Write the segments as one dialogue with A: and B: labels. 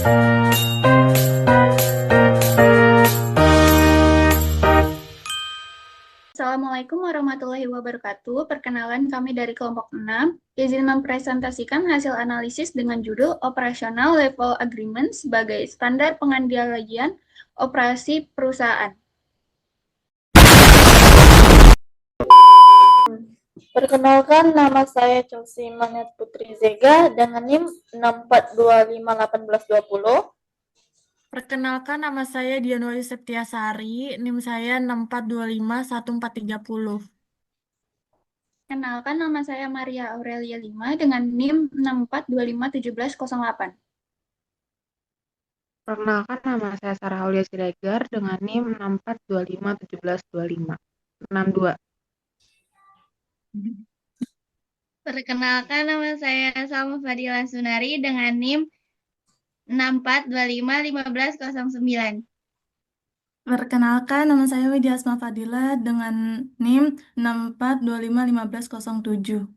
A: Assalamualaikum warahmatullahi wabarakatuh. Perkenalan kami dari kelompok 6. Izin mempresentasikan hasil analisis dengan judul Operational Level Agreement sebagai standar pengendalian operasi perusahaan.
B: Perkenalkan, nama saya Chelsea Manet Putri Zega dengan NIM 64251820.
C: Perkenalkan, nama saya Dianwali Septiasari, NIM saya 64251430.
A: Kenalkan, nama saya Maria Aurelia Lima dengan NIM 64251708.
D: Perkenalkan, nama saya Sarah Aulia Siregar dengan NIM 64251725. 62.
E: Perkenalkan, nama saya Salma Fadila Sunari dengan NIM 64251509.
C: Perkenalkan, nama saya Widya Asma Fadila dengan NIM 64251507.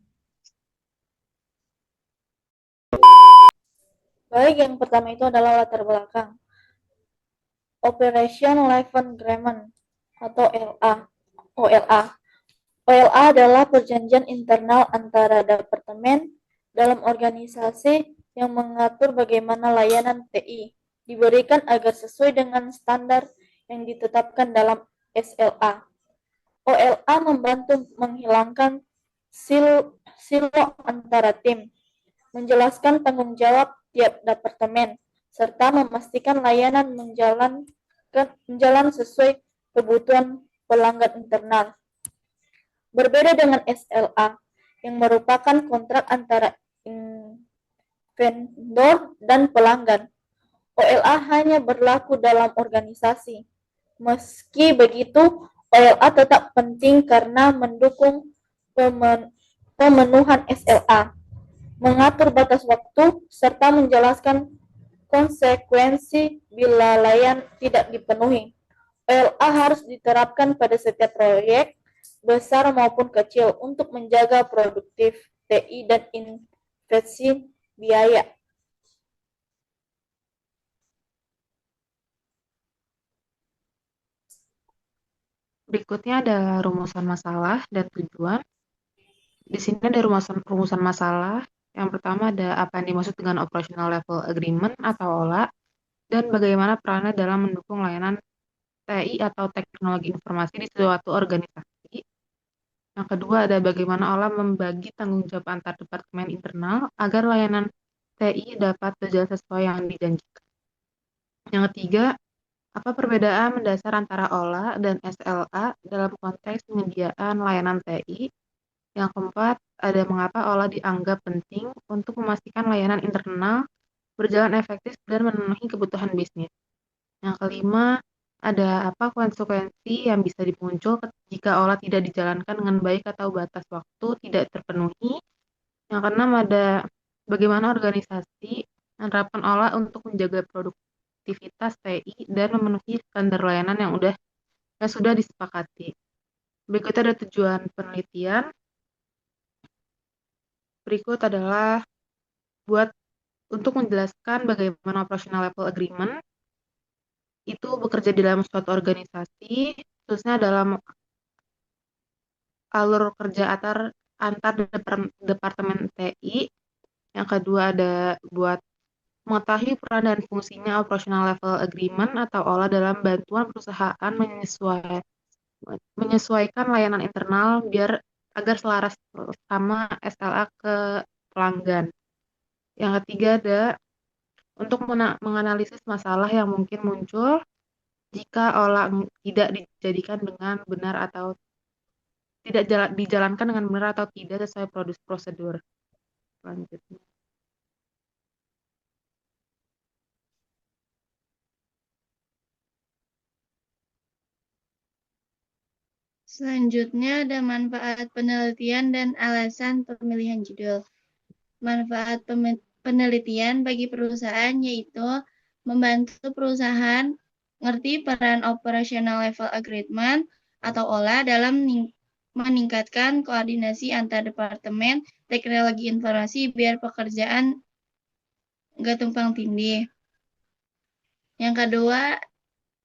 B: Baik, yang pertama itu adalah latar belakang. Operation Level Agreement atau OLA. OLA adalah perjanjian internal antara departemen dalam organisasi yang mengatur bagaimana layanan TI diberikan agar sesuai dengan standar yang ditetapkan dalam SLA. OLA membantu menghilangkan silo antara tim, menjelaskan tanggung jawab tiap departemen, serta memastikan layanan menjalan sesuai kebutuhan pelanggan internal. Berbeda dengan SLA yang merupakan kontrak antara vendor dan pelanggan, OLA hanya berlaku dalam organisasi. Meski begitu, OLA tetap penting karena mendukung pemenuhan SLA, mengatur batas waktu, serta menjelaskan konsekuensi bila layan tidak dipenuhi. OLA harus diterapkan pada setiap proyek, besar maupun kecil, untuk menjaga produktif TI dan investasi biaya.
D: Berikutnya ada rumusan masalah dan tujuan. Di sini ada rumusan masalah. Yang pertama ada apa yang dimaksud dengan Operational Level Agreement atau OLA, dan bagaimana perannya dalam mendukung layanan TI atau teknologi informasi di suatu organisasi. Yang kedua ada bagaimana OLA membagi tanggung jawab antar departemen internal agar layanan TI dapat berjalan sesuai yang dijanjikan. Yang ketiga, apa perbedaan mendasar antara OLA dan SLA dalam konteks penyediaan layanan TI? Yang keempat, ada mengapa OLA dianggap penting untuk memastikan layanan internal berjalan efektif dan memenuhi kebutuhan bisnis. Yang kelima, ada apa konsekuensi yang bisa muncul jika OLA tidak dijalankan dengan baik atau batas waktu tidak terpenuhi. Yang keenam, ada bagaimana organisasi menerapkan OLA untuk menjaga produktivitas TI dan memenuhi standar layanan yang sudah disepakati. Berikut ada tujuan penelitian. Berikut adalah untuk menjelaskan bagaimana Operational Level Agreement itu bekerja di dalam suatu organisasi, khususnya dalam alur kerja antar departemen TI. Yang kedua ada buat mengetahui peran dan fungsinya Operational Level Agreement atau OLA dalam bantuan perusahaan menyesuaikan layanan internal agar selaras sama SLA ke pelanggan. Yang ketiga ada untuk menganalisis masalah yang mungkin muncul jika OLA tidak dijadikan dengan benar atau tidak dijalankan dengan benar atau tidak sesuai prosedur. Selanjutnya.
E: Selanjutnya ada manfaat penelitian dan alasan pemilihan judul. Manfaat penelitian bagi perusahaan yaitu membantu perusahaan mengerti peran Operational Level Agreement atau OLA dalam meningkatkan koordinasi antar departemen teknologi informasi biar pekerjaan nggak tumpang tindih. Yang kedua,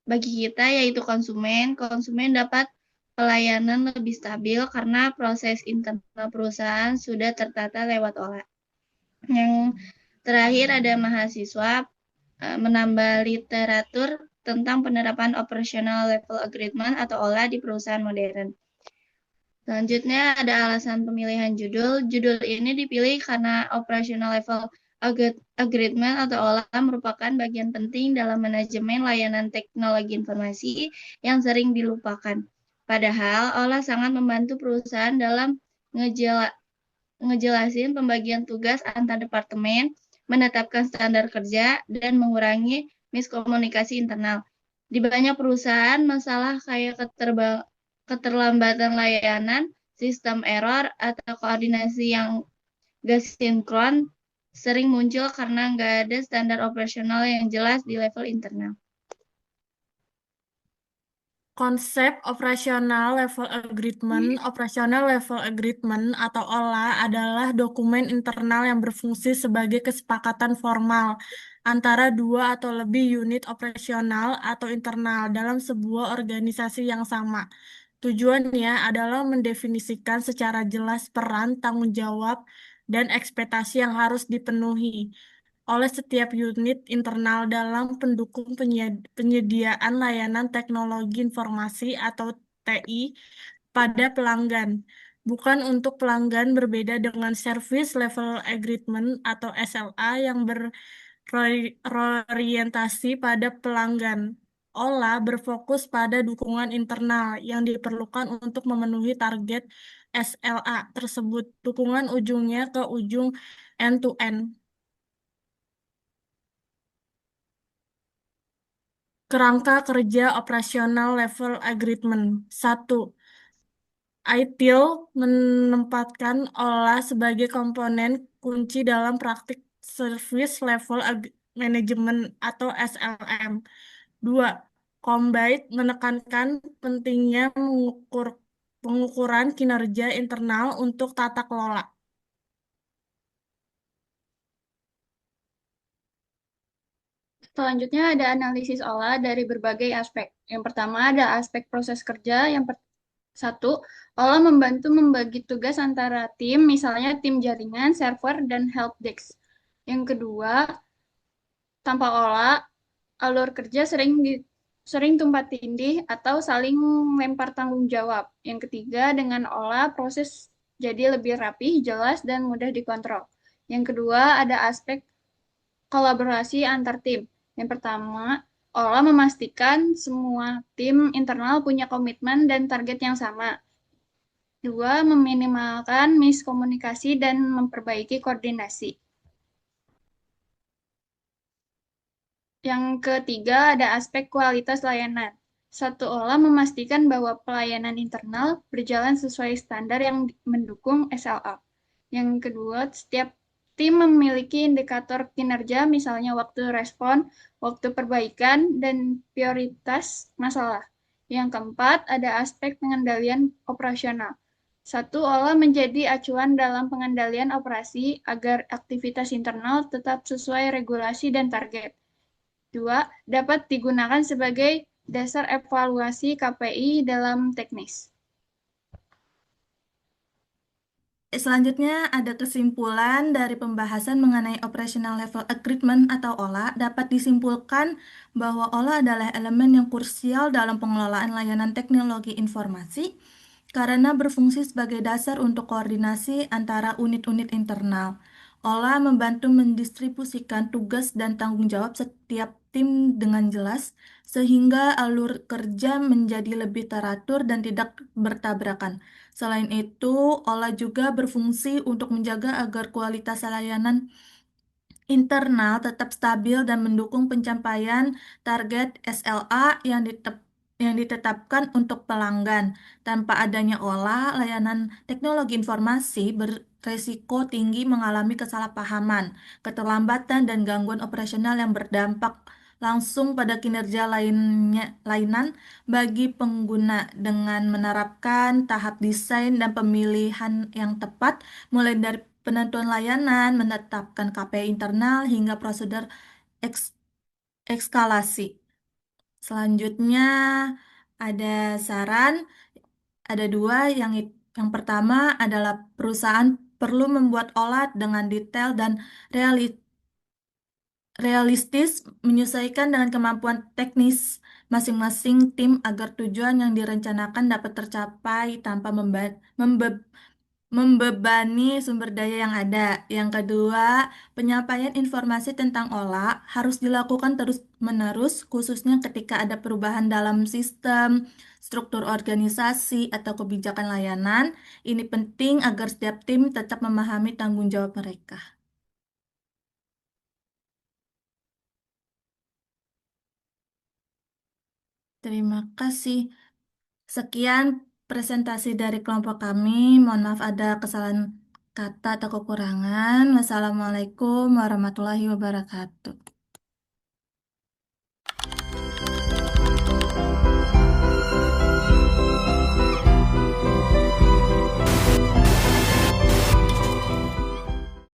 E: bagi kita yaitu konsumen, konsumen dapat pelayanan lebih stabil karena proses internal perusahaan sudah tertata lewat OLA. Yang terakhir ada mahasiswa menambah literatur tentang penerapan operational level agreement atau OLA di perusahaan modern. Selanjutnya ada alasan pemilihan judul. Judul ini dipilih karena operational level agreement atau OLA merupakan bagian penting dalam manajemen layanan teknologi informasi yang sering dilupakan. Padahal OLA sangat membantu perusahaan dalam ngejelasin pembagian tugas antar departemen, menetapkan standar kerja, dan mengurangi miskomunikasi internal. Di banyak perusahaan, masalah kayak keterlambatan layanan, sistem error, atau koordinasi yang gak sinkron sering muncul karena nggak ada standar operasional yang jelas di level internal.
C: Konsep operational level agreement atau OLA adalah dokumen internal yang berfungsi sebagai kesepakatan formal antara dua atau lebih unit operasional atau internal dalam sebuah organisasi yang sama. Tujuannya adalah mendefinisikan secara jelas peran, tanggung jawab, dan ekspektasi yang harus dipenuhi oleh setiap unit internal dalam pendukung penyediaan layanan teknologi informasi atau TI pada pelanggan. Bukan untuk pelanggan, berbeda dengan Service Level Agreement atau SLA yang berorientasi pada pelanggan. OLA berfokus pada dukungan internal yang diperlukan untuk memenuhi target SLA tersebut. Dukungan ujungnya ke ujung end-to-end. Kerangka kerja operasional level agreement. 1. ITIL menempatkan OLA sebagai komponen kunci dalam praktik Service Level Management atau SLM. 2. Combite menekankan pentingnya pengukuran kinerja internal untuk tata kelola.
A: Selanjutnya ada analisis OLA dari berbagai aspek. Yang pertama ada aspek proses kerja. Satu, OLA membantu membagi tugas antara tim, misalnya tim jaringan, server, dan helpdesk. Yang kedua, tanpa OLA, alur kerja sering tumpang tindih atau saling lempar tanggung jawab. Yang ketiga, dengan OLA proses jadi lebih rapi, jelas, dan mudah dikontrol. Yang kedua, ada aspek kolaborasi antar tim. Yang pertama, OLA memastikan semua tim internal punya komitmen dan target yang sama. Dua, meminimalkan miskomunikasi dan memperbaiki koordinasi. Yang ketiga, ada aspek kualitas layanan. Satu, OLA memastikan bahwa pelayanan internal berjalan sesuai standar yang mendukung SLA. Yang kedua, setiap tim memiliki indikator kinerja, misalnya waktu respon, waktu perbaikan, dan prioritas masalah. Yang keempat, ada aspek pengendalian operasional. Satu, OLA menjadi acuan dalam pengendalian operasi agar aktivitas internal tetap sesuai regulasi dan target. Dua, dapat digunakan sebagai dasar evaluasi KPI dalam teknis.
F: Selanjutnya ada kesimpulan dari pembahasan mengenai Operational Level Agreement atau OLA. Dapat disimpulkan bahwa OLA adalah elemen yang krusial dalam pengelolaan layanan teknologi informasi karena berfungsi sebagai dasar untuk koordinasi antara unit-unit internal. OLA membantu mendistribusikan tugas dan tanggung jawab setiap tim dengan jelas, sehingga alur kerja menjadi lebih teratur dan tidak bertabrakan. Selain itu, OLA juga berfungsi untuk menjaga agar kualitas layanan internal tetap stabil dan mendukung pencapaian target SLA yang ditetapkan untuk pelanggan. Tanpa adanya OLA, layanan teknologi informasi beresiko tinggi mengalami kesalahpahaman, keterlambatan, dan gangguan operasional yang berdampak langsung pada kinerja lainan bagi pengguna. Dengan menerapkan tahap desain dan pemilihan yang tepat, mulai dari penentuan layanan, menetapkan KPI internal, hingga prosedur eskalasi. Selanjutnya ada saran, ada dua. Yang pertama adalah perusahaan perlu membuat olah dengan detail dan realistis, menyesuaikan dengan kemampuan teknis masing-masing tim agar tujuan yang direncanakan dapat tercapai tanpa membebani sumber daya yang ada. Yang kedua, penyampaian informasi tentang olah harus dilakukan terus-menerus, khususnya ketika ada perubahan dalam sistem, struktur organisasi, atau kebijakan layanan. Ini penting agar setiap tim tetap memahami tanggung jawab mereka. Terima kasih. Sekian presentasi dari kelompok kami. Mohon maaf ada kesalahan kata atau kekurangan. Wassalamualaikum warahmatullahi wabarakatuh.